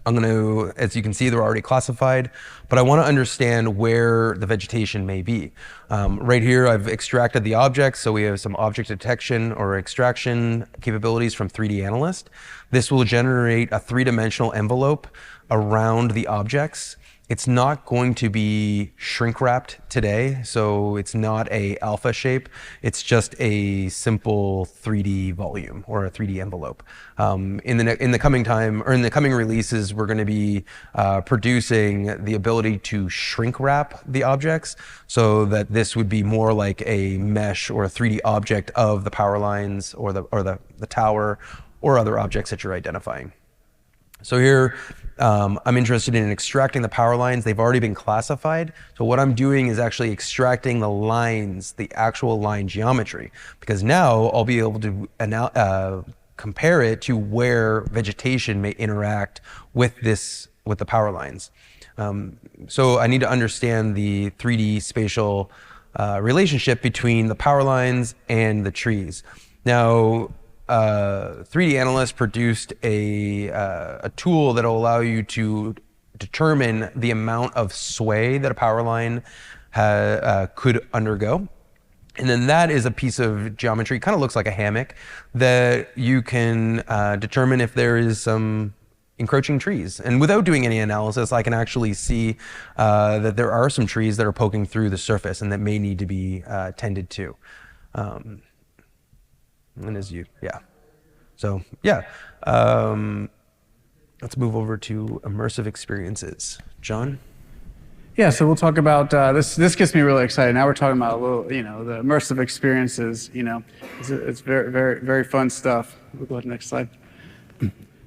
I'm going to, as you can see, they're already classified, but I want to understand where the vegetation may be. Right here, I've extracted the objects, so we have some object detection or extraction capabilities from 3D Analyst. This will generate a three-dimensional envelope around the objects. It's not going to be shrink wrapped today, so it's not a alpha shape. It's just a simple 3D volume or a 3D envelope. In the coming time, or in the coming releases, we're going to be producing the ability to shrink wrap the objects, so that this would be more like a mesh or a 3D object of the power lines or the tower or other objects that you're identifying. So here, I'm interested in extracting the power lines. They've already been classified. So what I'm doing is actually extracting the lines, the actual line geometry, because now I'll be able to compare it to where vegetation may interact with the power lines. So I need to understand the 3D spatial relationship between the power lines and the trees. Now, 3D Analyst produced a tool that will allow you to determine the amount of sway that a power line could undergo. And then that is a piece of geometry, kind of looks like a hammock, that you can determine if there is some encroaching trees. And without doing any analysis, I can actually see that there are some trees that are poking through the surface and that may need to be tended to. And So yeah, let's move over to immersive experiences. John? Yeah, so we'll talk about this. This gets me really excited. Now we're talking about a little, the immersive experiences. It's very, very, very fun stuff. We'll go to the next slide.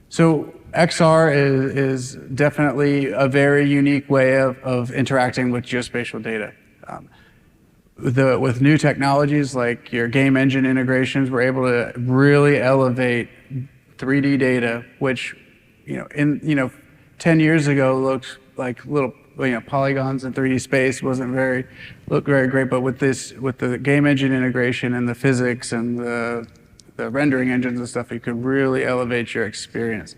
So XR is definitely a very unique way of interacting with geospatial data. With new technologies like your game engine integrations, we're able to really elevate 3D data, which 10 years ago looked like little polygons in 3D space, looked very great. But with the game engine integration and the physics and the rendering engines and stuff, you could really elevate your experience.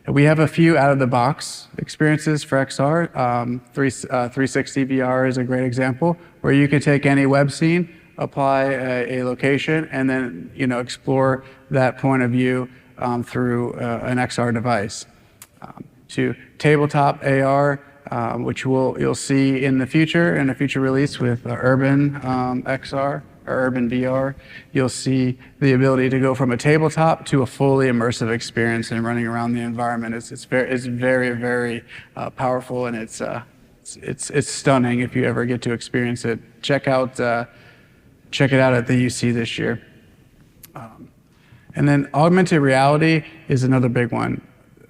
We have a few out-of-the-box experiences for XR. 360 VR is a great example, where you could take any web scene, apply a location, and then explore that point of view through an XR device. To tabletop AR, which you'll see in the future, in a future release with Urban XR or Urban VR, you'll see the ability to go from a tabletop to a fully immersive experience and running around the environment. It's very, very powerful, and it's stunning if you ever get to experience it. Check it out at the UC this year. And then augmented reality is another big one.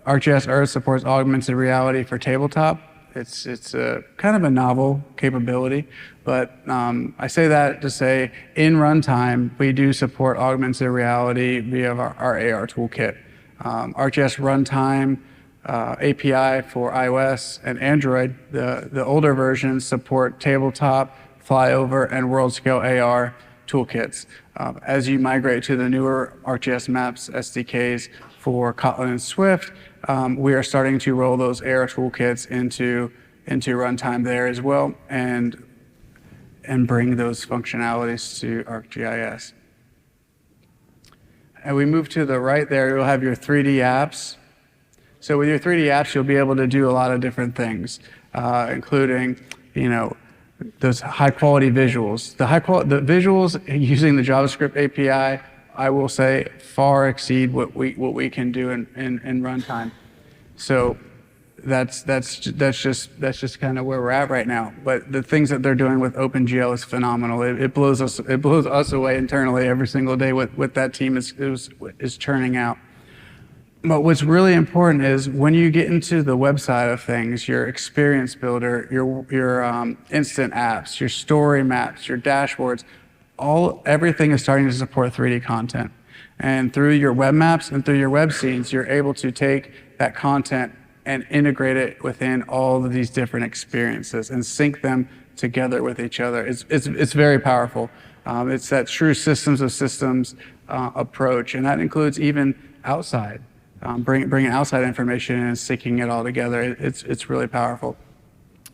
ArcGIS Earth supports augmented reality for tabletop. It's a kind of a novel capability, but I say that to say in runtime, we do support augmented reality via our AR toolkit. ArcGIS Runtime API for iOS and Android, the older versions support tabletop, flyover, and world scale AR toolkits. As you migrate to the newer ArcGIS Maps SDKs for Kotlin and Swift, we are starting to roll those AR toolkits into runtime there as well, and bring those functionalities to ArcGIS. And we move to the right there, you'll have your 3D apps. So with your 3D apps, you'll be able to do a lot of different things, including, those high quality visuals. The visuals using the JavaScript API, I will say, far exceed what we can do in runtime. So that's just kind of where we're at right now. But the things that they're doing with OpenGL is phenomenal. It blows us away internally every single day what that team is churning out. But what's really important is when you get into the website of things, your experience builder, your instant apps, your story maps, your dashboards, everything is starting to support 3D content. And through your web maps and through your web scenes, you're able to take that content and integrate it within all of these different experiences and sync them together with each other. It's very powerful. It's that true systems of systems approach, and that includes even outside. Bringing outside information and syncing it all together. It's really powerful.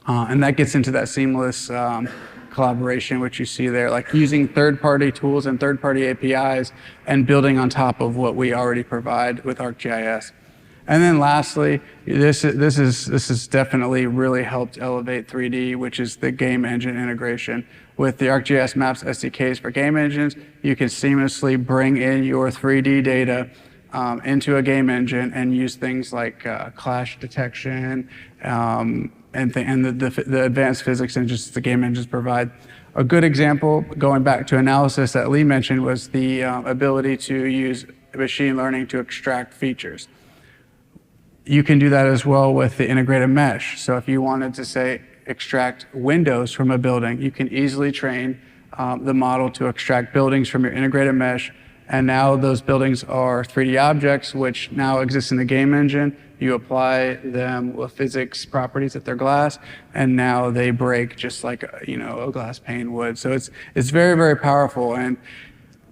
And that gets into that seamless collaboration, which you see there, like using third-party tools and third-party APIs and building on top of what we already provide with ArcGIS. And then lastly, this has definitely really helped elevate 3D, which is the game engine integration. With the ArcGIS Maps SDKs for game engines, you can seamlessly bring in your 3D data into a game engine and use things like clash detection and the advanced physics engines the game engines provide. A good example, going back to analysis that Lee mentioned, was the ability to use machine learning to extract features. You can do that as well with the integrated mesh. So if you wanted to, say, extract windows from a building, you can easily train the model to extract buildings from your integrated mesh. And now those buildings are 3D objects, which now exist in the game engine. You apply them with physics properties if they're glass, and now they break just like a glass pane would. So it's very, very powerful. And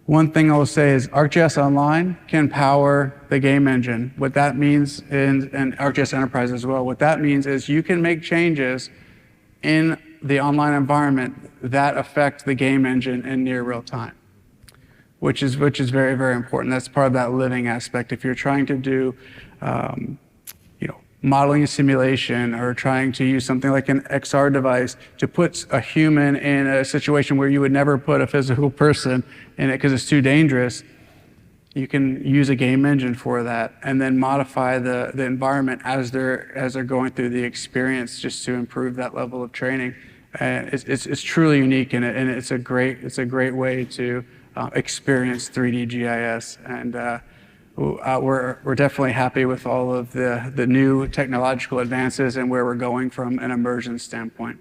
one thing I will say is ArcGIS Online can power the game engine. What that means, and ArcGIS Enterprise as well, what that means is you can make changes in the online environment that affect the game engine in near real time, which is very, very important. That's part of that living aspect. If you're trying to do, modeling and simulation, or trying to use something like an XR device to put a human in a situation where you would never put a physical person in it because it's too dangerous, you can use a game engine for that and then modify the environment as they're going through the experience, just to improve that level of training. And it's truly unique, and it's a great way to experience 3D GIS. And we're definitely happy with all of the new technological advances and where we're going from an immersion standpoint.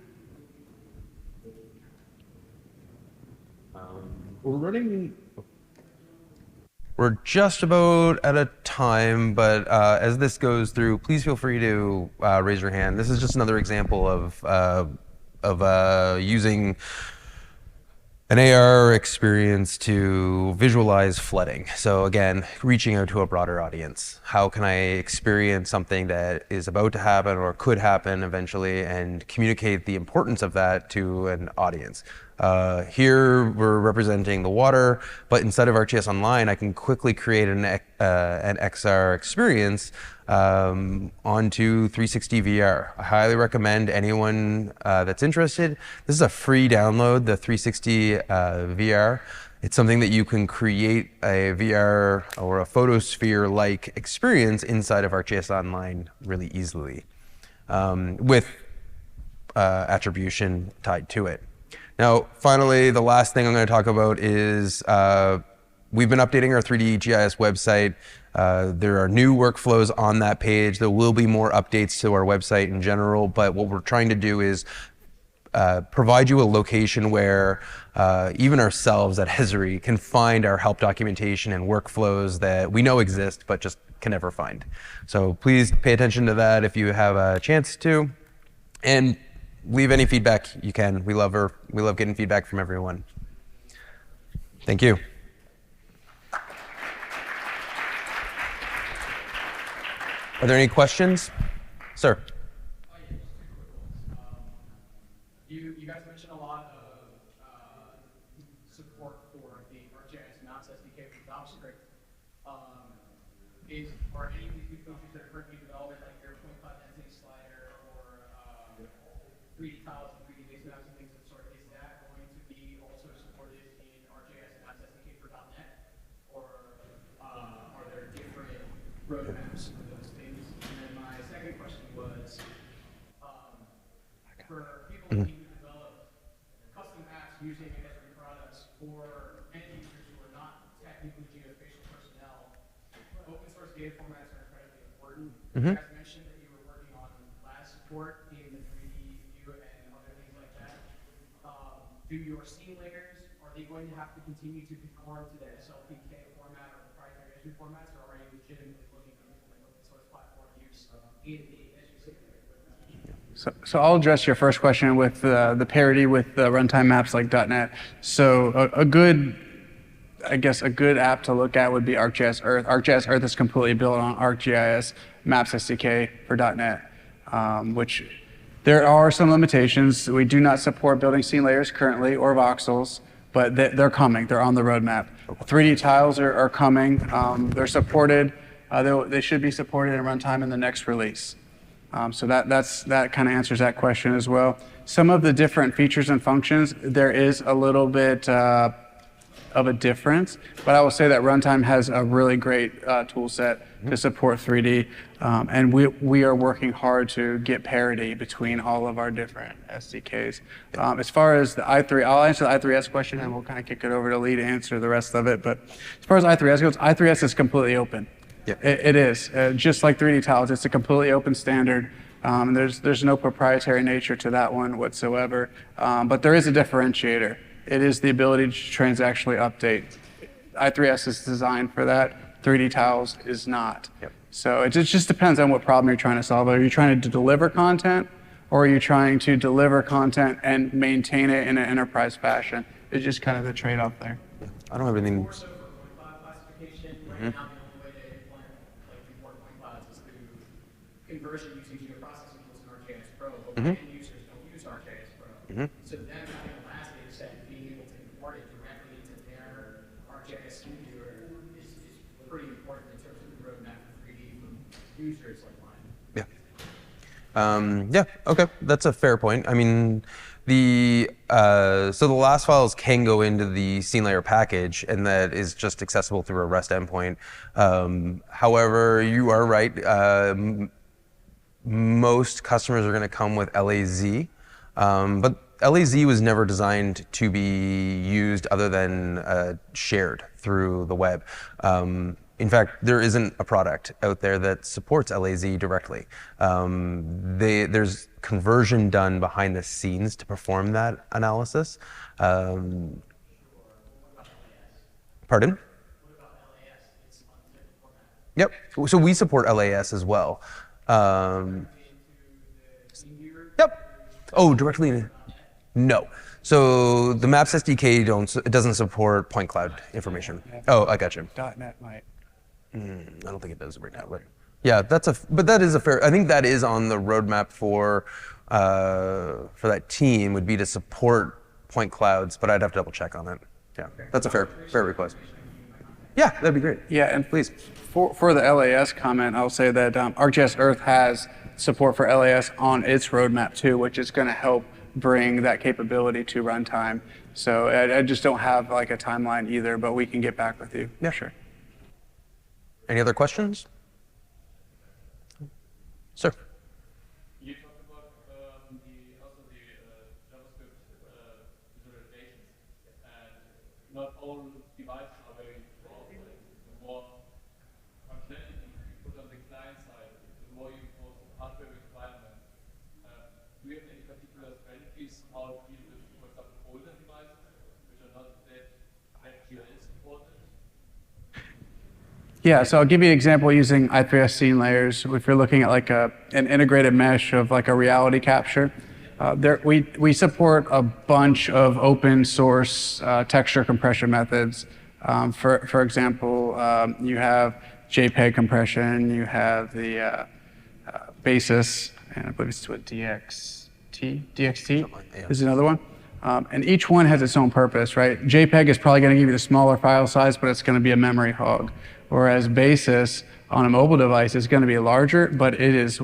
We're just about out of time, but as this goes through, please feel free to raise your hand. This is just another example of using an AR experience to visualize flooding. So again, reaching out to a broader audience. How can I experience something that is about to happen or could happen eventually, and communicate the importance of that to an audience? Here we're representing the water, but instead of ArcGIS Online, I can quickly create an XR experience onto 360 VR. I highly recommend anyone that's interested. This is a free download, the 360 VR. It's something that you can create a VR or a photosphere-like experience inside of ArcGIS Online really easily, with attribution tied to it. Now, finally, the last thing I'm going to talk about is we've been updating our 3D GIS website. There are new workflows on that page. There will be more updates to our website in general, but what we're trying to do is provide you a location where even ourselves at Esri can find our help documentation and workflows that we know exist, but just can never find. So please pay attention to that if you have a chance to. And leave any feedback you can. We love getting feedback from everyone. Thank you. Are there any questions? Sir. You guys mentioned a lot of support for the ArcGIS Maps SDK for JavaScript. Are any of these new features that are currently in development, like your point cloud density slider or 3D tiles and 3D base maps and things of the sort, is that going to be also supported in ArcGIS Maps SDK for .NET, or are there different roadmaps for those things? And then my second question was, for people who need to develop custom apps using Esri products for end users who are not technically geospatial personnel, open source data formats are incredibly important. You guys mentioned that you were working on lab support in the 3D view and other things like that. Do your scene layers, are they going to have to continue to conform to the SLPK format or proprietary Esri formats, or are you legitimately looking to implement open source platform use in the Esri scene layer? So I'll address your first question with the parity with the runtime maps like .NET. So a good app to look at would be ArcGIS Earth. ArcGIS Earth is completely built on ArcGIS Maps SDK for .NET, which there are some limitations. We do not support building scene layers currently or voxels, but they're coming. They're on the roadmap. 3D tiles are coming. They're supported. They should be supported in runtime in the next release. So that kind of answers that question as well. Some of the different features and functions, there is a little bit of a difference, but I will say that runtime has a really great tool set to support 3D, and we are working hard to get parity between all of our different SDKs. As far as the i3, I'll answer the i3S question, and we'll kind of kick it over to Lee to answer the rest of it. But as far as i3S goes, i3S is completely open. Yeah. It is. Just like 3D tiles, it's a completely open standard. There's no proprietary nature to that one whatsoever. But there is a differentiator. It is the ability to transactionally update. i3S is designed for that. 3D tiles is not. Yep. So it just depends on what problem you're trying to solve. Are you trying to deliver content, or are you trying to deliver content and maintain it in an enterprise fashion? It's just kind of the trade-off there. I don't have anything. More so for point cloud classification, right now the only way to implement like import point clouds is through conversion using geoprocessing tools in ArcGIS Pro, but end users don't use ArcGIS Pro. So them having a last data set and being able to import it directly into their ArcGIS viewer is pretty important in terms of the roadmap for 3D for users like mine. Yeah. Okay, that's a fair point. I mean, so the last files can go into the scene layer package, and that is just accessible through a REST endpoint. However, you are right. Most customers are going to come with LAZ, but LAZ was never designed to be used other than shared through the web. In fact, there isn't a product out there that supports LAZ directly. There's conversion done behind the scenes to perform that analysis. Pardon? Yep. So we support LAS as well. Yep. Oh, directly. No. So the Maps SDK doesn't support point cloud information. Oh, I got you. .NET might. I don't think it does right now, but yeah, but that is a fair. I think that is on the roadmap for that team, would be to support point clouds, but I'd have to double check on it. Yeah, that's a fair request. Yeah, that'd be great. Yeah, and please. For the LAS comment, I'll say that ArcGIS Earth has support for LAS on its roadmap too, which is going to help bring that capability to runtime. So I just don't have like a timeline either, but we can get back with you. Yeah, sure. Any other questions? Sir. You talked about also the JavaScript visualizations, and not all devices are very involved. The more functionality you put on the client side, the more you impose hardware requirements. Do you have any particular strategies how to deal with, for example, older devices which are not that GIS supported? Yeah, so I'll give you an example using I3S scene layers. If you're looking at like an integrated mesh of like a reality capture, we support a bunch of open source texture compression methods. For example, you have JPEG compression, you have the basis, and I believe it's what DXT is another one. And each one has its own purpose, right? JPEG is probably going to give you the smaller file size, but it's going to be a memory hog. Whereas basis on a mobile device is going to be larger, but it's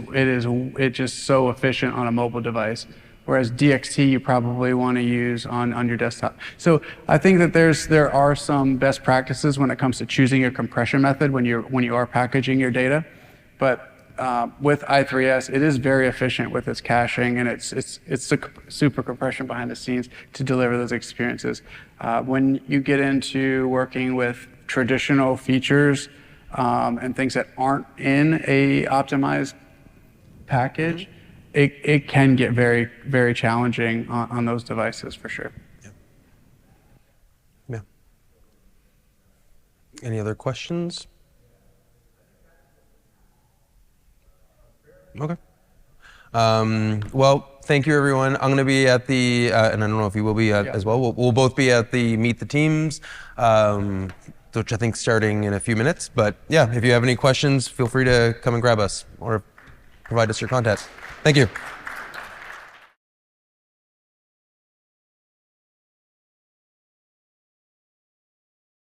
just so efficient on a mobile device. Whereas DXT you probably want to use on your desktop. So I think that there are some best practices when it comes to choosing your compression method when you are packaging your data. But with I3S, it is very efficient with its caching, and it's super compression behind the scenes to deliver those experiences. When you get into working with traditional features and things that aren't in a optimized package, it can get very, very challenging on those devices for sure. Yeah. Any other questions? Okay. Well, thank you, everyone. I'm going to be at the, and I don't know if you will be as well. We'll both be at the Meet the Teams, which I think starting in a few minutes. But yeah, if you have any questions, feel free to come and grab us or provide us your contact. Thank you.